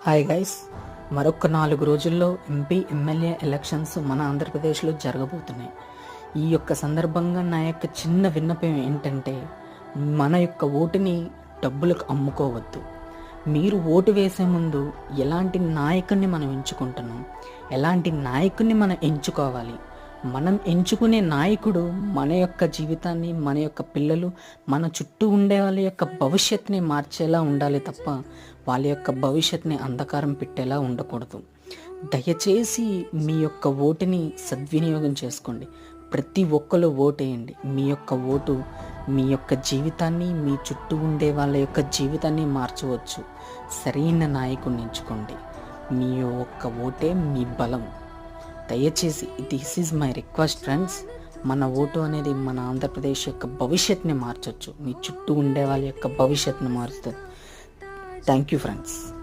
Hi guys, మరొక 4 రోజుల్లో MP MLA elections మన ఆంధ్రప్రదేశ్లో జరగబోతున్నాయి. ఈ యొక్క సందర్భంగా నా యొక్క చిన్న విన్నపం ఏంటంటే, మన యొక్క ఓటుని డబ్బులకు అమ్ముకోవద్దు. మీరు ఓటు వేసే ముందు ఎలాంటి నాయకుడిని మనం ఎంచుకుంటున్నాం, ఎలాంటి నాయకుడిని మనం ఎంచుకోవాలి, మనం ఎంచుకునే నాయకుడు మన యొక్క జీవితాన్ని, మన యొక్క పిల్లలు, మన చుట్టూ ఉండే వాళ్ళ యొక్క భవిష్యత్తుని మార్చేలా ఉండాలి తప్ప వాళ్ళ యొక్క భవిష్యత్తుని అంధకారం పెట్టేలా ఉండకూడదు. దయచేసి మీ యొక్క ఓటుని సద్వినియోగం చేసుకోండి. ప్రతి ఒక్కరు ఓటేయండి. మీ యొక్క ఓటు మీ యొక్క జీవితాన్ని, మీ చుట్టూ ఉండే వాళ్ళ యొక్క జీవితాన్ని మార్చవచ్చు. సరైన నాయకుడిని ఎంచుకోండి. మీ యొక్క ఓటే మీ బలం. దయచేసి this is my request friends. మన ఓటు అనేది మన ఆంధ్రప్రదేశ్ యొక్క భవిష్యత్తుని మార్చవచ్చు. మీ చుట్టూ ఉండే వాళ్ళ యొక్క భవిష్యత్తుని మారుస్తుంది. Thank you friends.